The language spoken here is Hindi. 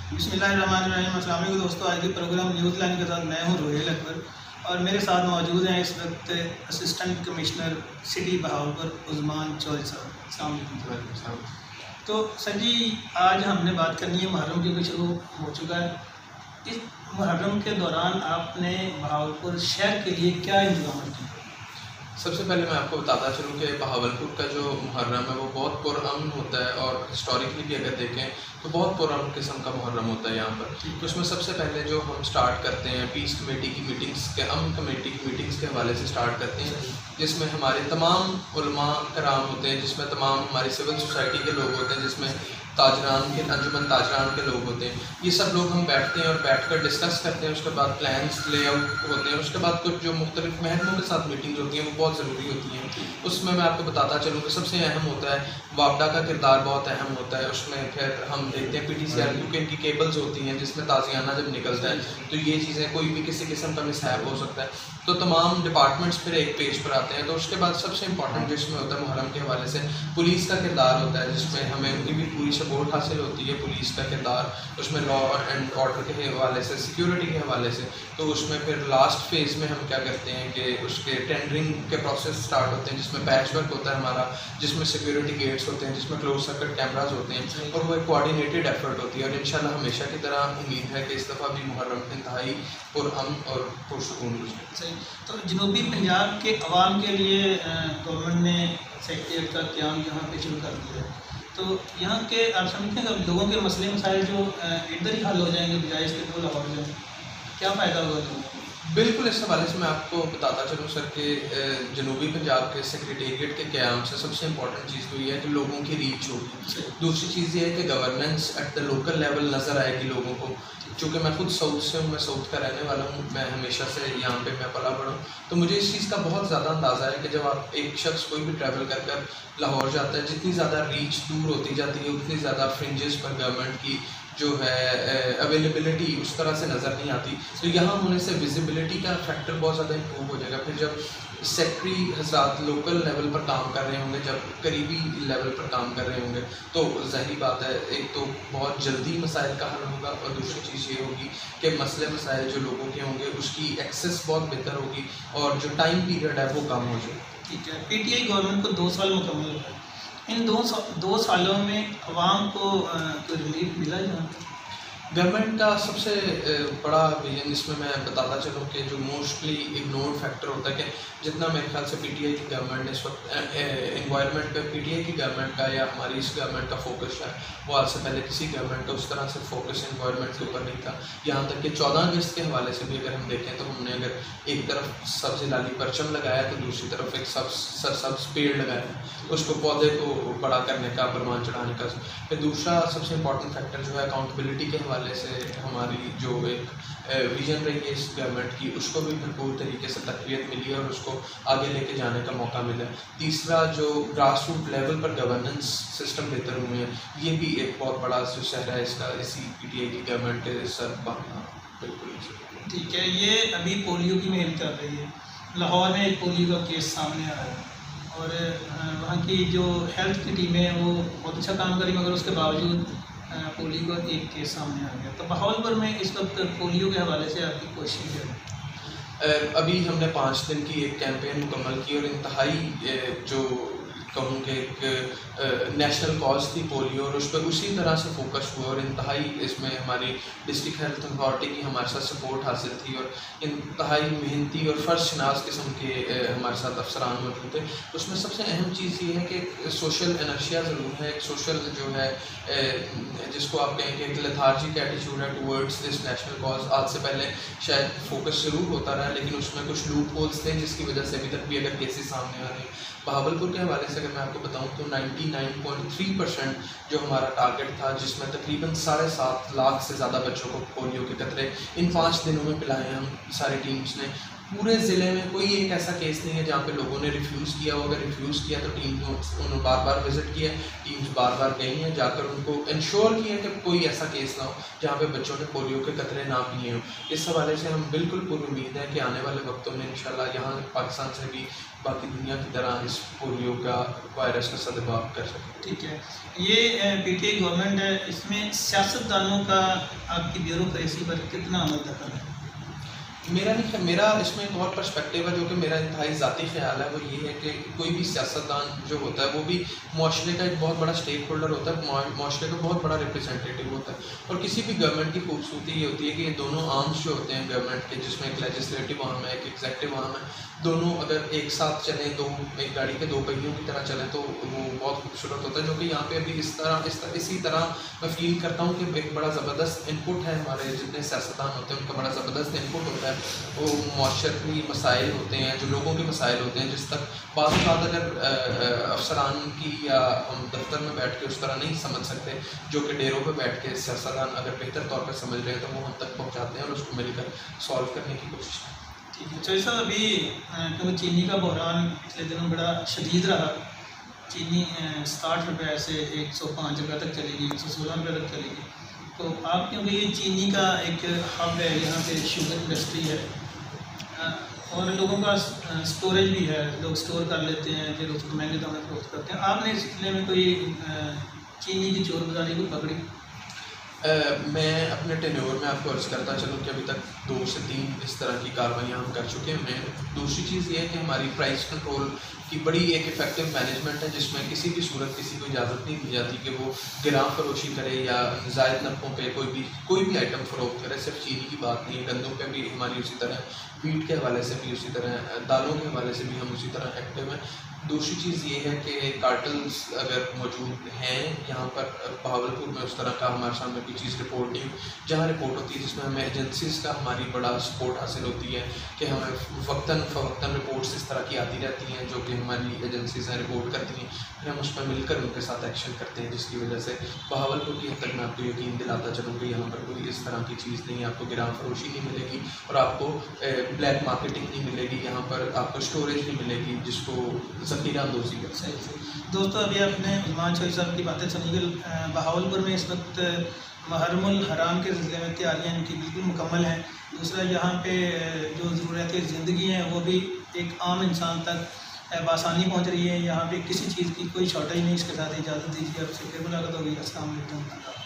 बिस्मिल्लाहिर्रहमानिर्रहीम। अस्सलाम वालेकुम दोस्तों, आज के प्रोग्राम न्यूज़ लाइन के साथ मैं हूँ रोहेल अकबर और मेरे साथ मौजूद हैं इस वक्त assistant commissioner city Bahawalpur Usman Chaudhry साहब। अस्सलाम वालेकुम। तो सर जी, आज हमने बात करनी है मुहर्रम, क्योंकि शुरू हो चुका है। इस मुहर्रम के दौरान आपने बहावलपुर शहर के लिए क्या इंतजाम किए? सबसे पहले मैं आपको बताता चलूँ कि बहावलपुर का जो मुहर्रम है वो बहुत पुरअमन होता है और हिस्टोरिकली भी अगर देखें तो बहुत पुरअमन किस्म का मुहर्रम होता है यहाँ पर। तो उसमें सबसे पहले जो हम स्टार्ट करते हैं पीस कमेटी की मीटिंग्स के अमन कमेटी की मीटिंग्स के हवाले से स्टार्ट करते हैं, जिसमें हमारे तमाम उलमा कराम होते हैं, जिसमें तमाम हमारी सिविल सोसाइटी के लोग होते हैं, जिसमें ताजरान के अंजुमन ताजरान के लोग होते हैं। ये सब लोग हम बैठते हैं और बैठकर डिस्कस करते हैं। उसके बाद प्लान्स लेआउट होते हैं। उसके बाद कुछ जो मुख्तलिफ महकमों के साथ मीटिंग्स होती हैं वो बहुत ज़रूरी होती हैं। उसमें मैं आपको बताता चलूँ कि सबसे अहम होता है वापडा का किरदार बहुत अहम होता है। उसमें फिर हम देखते हैं PTCR, क्योंकि इनकी केबल्स होती हैं जिसमें ताज़ियाना जब निकलता है तो ये चीज़ें कोई भी किसी किस्म का मिसहैप हो सकता है, तो तमाम डिपार्टमेंट्स फिर एक पेज पर आते हैं। तो उसके बाद सबसे इंपॉर्टेंट जिसमें होता है मुहर्रम के हवाले से पुलिस का किरदार होता है, जिसमें हमें उनकी भी पूरी सपोर्ट हासिल होती है। पुलिस का किरदार उसमें लॉ एंड ऑर्डर के हवाले से, सिक्योरिटी के हवाले से। तो उसमें फिर लास्ट फेज़ में हम क्या करते हैं कि उसके टेंडरिंग के प्रोसेस स्टार्ट होते हैं, जिसमें पैच वर्क होता है हमारा, जिसमें सिक्योरिटी गेट्स होते हैं, जिसमें क्लोज सर्किट कैमराज होते हैं, और वो एक कोऑर्डिनेटेड एफर्ट होती है। और इंशाल्लाह हमेशा की तरह उम्मीद है कि इस दफ़ा भी मुहर्रम इंतहाई पुरअमन और पुरसुकून गुजरे। सही। तो जनूबी पंजाब के अवाम के लिए गवर्नमेंट ने सेक्रेटरीट का क़याम यहाँ पे शुरू कर दिया है। तो यहाँ के आप समझते हैं कि लोगों के मसले मसाइल जो इधर ही हल हो जाएंगे बजाय इसके तो लाहौर जाए, क्या फ़ायदा होगा लोगों को? बिल्कुल, इस हवाले से मैं आपको बताता चलूँ सर कि जनूबी पंजाब के सेक्रेटेरिएट के क़याम से सबसे इंपॉर्टेंट चीज़ तो ये है कि लोगों की रीच होगी। दूसरी चीज़ ये है कि governance at the local level नज़र आएगी लोगों को। चूँकि मैं खुद साउथ से हूँ, मैं साउथ का रहने वाला हूँ, मैं हमेशा से यहाँ पे मैं पला बड़ा हूँ, तो मुझे इस चीज़ का बहुत ज़्यादा अंदाज़ा है कि जब आप एक शख्स कोई भी ट्रैवल कर कर लाहौर जाता है, जितनी ज़्यादा रीच दूर होती जाती है उतनी ज़्यादा फ्रिंजेस पर गवर्नमेंट की जो है अवेलेबिलिटी उस तरह से नज़र नहीं आती। तो यहाँ होने से विजिबिलिटी का फैक्टर बहुत ज़्यादा इम्प्रूव हो जाएगा। फिर जब सेक्रेटरी हज़रात लोकल लेवल पर काम कर रहे होंगे, जब करीबी लेवल पर काम कर रहे होंगे, तो ज़ाहिर बात है एक तो बहुत जल्दी मसाइल का हल होगा, और दूसरी चीज़ ये होगी कि मसले मसाइल जो लोगों के होंगे उसकी एक्सेस बहुत बेहतर होगी और जो टाइम पीरियड है वो कम हो जाएगा। ठीक है। PTI गवर्नमेंट को 2 साल मुकम्मल हुआ है। इन 2 सालों में अवाम को कोई रिलीफ मिला यहाँ? गवर्नमेंट का सबसे बड़ा विजन इसमें मैं बताता चलूँ कि जो मोस्टली इग्नोर्ड फैक्टर होता है कि जितना मेरे ख्याल से PTI की गवर्नमेंट ने इस वक्त एनवायरनमेंट पे PTI की गवर्नमेंट का या हमारी इस गवर्नमेंट का फोकस है, वो आज से पहले किसी गवर्नमेंट का उस तरह से फोकस एनवायरनमेंट के ऊपर नहीं था। यहाँ तक कि 14 अगस्त के हवाले से भी अगर हम देखें तो हमने अगर एक तरफ सब्ज़ लाली परचम लगाया तो दूसरी तरफ एक सरसब्ज पेड़ लगाया, उसको पौधे को बड़ा करने का, परवान चढ़ाने का। फिर दूसरा सबसे इंपॉर्टेंट फैक्टर जो है अकाउंटेबिलिटी के हवाले से हमारी जो एक विजन रही है इस गवर्नमेंट की, उसको भी भरपूर तरीके से तक़वियत मिली है और उसको आगे लेके जाने का मौका मिला। तीसरा जो ग्रास रूट लेवल पर गवर्नेंस सिस्टम बेहतर हुए हैं, ये भी एक बहुत बड़ा जो शहर है इसका इसी PTI की गवर्नमेंट के सर बांधना। बिल्कुल ठीक है। ये अभी पोलियो की मुहिम चल रही है। लाहौर में एक पोलियो का केस सामने आया है और वहाँ की जो हेल्थ की टीमें हैं वो बहुत अच्छा काम करी, मगर उसके बावजूद पोलियो का एक केस सामने आ गया। तो बहावलपुर में इस वक्त पोलियो के हवाले से आपकी कोशिश है? अभी हमने 5 दिन की एक कैंपेन मुकम्मल की और इंतहाई जो कहूँ कि एक नेशनल कॉज थी पोलियो, और उस पर उसी तरह से फोकस हुआ और इंतहाई इसमें हमारी डिस्ट्रिक्ट हेल्थ अथॉरिटी की हमारे साथ सपोर्ट हासिल थी और इंतहाई मेहनती और फ़र्ज शनास किस्म के हमारे साथ अफसरान मौजूद थे। उसमें सबसे अहम चीज़ ये है कि सोशल एनर्शिया ज़रूर है, एक सोशल जो है जिसको आप कहें कि एक लेथार्जिक एटीट्यूड है टूवर्ड्स दिस नेशनल कॉज। आज से पहले शायद फोकस ज़रूर होता रहा, लेकिन उसमें कुछ लूप होल्स थे जिसकी वजह से अभी तक भी अगर केसेस सामने आ रहे हैं। बहावलपुर के हवाले से अगर मैं आपको बताऊं तो 99.3% जो हमारा टारगेट था, जिसमें तकरीबन 7.5 लाख से ज़्यादा बच्चों को पोलियो के कतरे इन 5 दिनों में पिलाए हम सारी टीम्स ने, पूरे ज़िले में कोई एक ऐसा केस नहीं है जहाँ पे लोगों ने रिफ्यूज़ किया हो। अगर रिफ्यूज़ किया तो टीम ने उन्होंने बार बार विज़िट किया, टीम्स बार बार गई हैं, जाकर उनको इंश्योर किया कि कोई ऐसा केस ना हो जहाँ पे बच्चों ने पोलियो के कतरे ना पिए हों। इस हवाले से हम बिल्कुल पूरी उम्मीद है कि आने वाले वक्तों में इंशाल्लाह यहाँ पाकिस्तान से भी बाकी दुनिया की तरह इस पोलियो का वायरस का सद्भाव कर सकें। ठीक है, ये पीटीआई गवर्नमेंट है, इसमें सियासतदानों का आपकी ब्यूरोक्रेसी पर कितना अमल दखल है? मेरा इसमें एक और पर्सपेक्टिव है जो कि मेरा इंतहाई ज़ाती ख्याल है, वो ये है कि कोई भी सियासतदान जो होता है वो भी मुआशरे का एक बहुत बड़ा स्टेक होल्डर होता है, मुआशरे का बहुत बड़ा रिप्रेजेंटेटिव होता है। और किसी भी गवर्नमेंट की खूबसूरती ये होती है कि ये दोनों आर्म्स जो होते हैं गवर्नमेंट के, जिसमें एक लेजिस्लेटिव आर्म है, एक एग्जेक्टिव आर्म है, दोनों अगर एक साथ चलें, एक गाड़ी के दो पहियों की तरह चलें तो वो बहुत खूबसूरत होता है। जो कि यहाँ पे अभी इसी तरह मैं फील करता हूँ कि एक बड़ा ज़बरदस्त इनपुट है, हमारे जितने सियासतदान होते हैं उनका बड़ा ज़बरदस्त इनपुट होता है। वो मुआशरती मसाइल होते हैं, जो लोगों के मसाइल होते हैं, जिस तक बात अगर अफसरान की या हम दफ्तर में बैठ के उस तरह नहीं समझ सकते, जो कि डेरों पे बैठ के सियासतदान अगर बेहतर तौर पर समझ रहे हैं तो वो हम तक पहुँचाते हैं और उसको मिलकर सॉल्व करने की कोशिश करते हैं। ठीक है चौधरी साहब, अभी क्योंकि चीनी का बहरान पिछले दिनों बड़ा शदीद रहा, चीनी 60 रुपये से 105 रुपये तक चलेगी, 116 रुपये तक चलेगी। तो आप क्योंकि ये चीनी का एक हब है, यहाँ पे शुगर इंडस्ट्री है और लोगों का स्टोरेज भी है, लोग स्टोर कर लेते हैं, फिर उसको महंगे दामों में फरोख्त करते हैं। आपने इस सिलसिले में कोई चीनी की चोर बाज़ारी को पकड़ी? मैं अपने टेन्योर में आपको अर्ज़ करता चलूँ कि अभी तक 2 से 3 इस तरह की कार्रवाइयाँ हम कर चुके हैं। दूसरी चीज़ ये है कि हमारी प्राइस कंट्रोल की बड़ी एक इफ़ेक्टिव मैनेजमेंट है, जिसमें किसी भी सूरत किसी को इजाज़त नहीं दी जाती कि वो गिराम फरोशी करे या ज़ायद नफ़ों पे कोई भी आइटम फ़रोख्त करे। सिर्फ चीनी की बात नहीं है, गंदों पे भी हमारी उसी तरह, वीट के हवाले से भी उसी तरह, दालों के हवाले से भी हम उसी तरह एक्टिव हैं। दूसरी चीज़ ये है कि कार्टल्स अगर मौजूद हैं यहाँ पर बहावलपुर में, उस तरह का हमारे सामने कोई चीज़ रिपोर्ट नहीं, जहाँ रिपोर्ट होती है जिसमें हमें एजेंसीज़ का हमारी बड़ा सपोर्ट हासिल होती है कि हमें वक्तन फ़वक्तन रिपोर्ट्स इस तरह की आती रहती हैं जो कि हमारी एजेंसीज़ हैं रिपोर्ट करती हैं, फिर हम उस पर मिलकर उनके साथ एक्शन करते हैं, जिसकी वजह से बहावलपुर की हद तक मैं आपको यकीन दिलाता चलूँ कि यहाँ पर कोई इस तरह की चीज़ नहीं है। आपको गिराम फरोशी नहीं मिलेगी और आपको ब्लैक मार्केटिंग नहीं मिलेगी, यहाँ पर आपको स्टोरेज नहीं मिलेगी जिसको ज़ख़ीरा अंदोज़ी कर। सही दोस्तों, अभी आपने उस्मान चौधरी साहब की बातें सुनी कि बहावलपुर में इस वक्त मुहर्रमुल हराम के सिलसिले में तैयारियाँ इनकी बिल्कुल मुकम्मल हैं। दूसरा, यहाँ पे जो ज़रूरत ज़िंदगी हैं वो भी एक आम इंसान तक बआसानी पहुँच रही है। यहाँ पे किसी चीज़ की कोई शॉर्टेज नहीं। इसके साथ इजाज़त दीजिए, आपसे फिर मुलाकात होगी। अस्सलाम वालेकुम।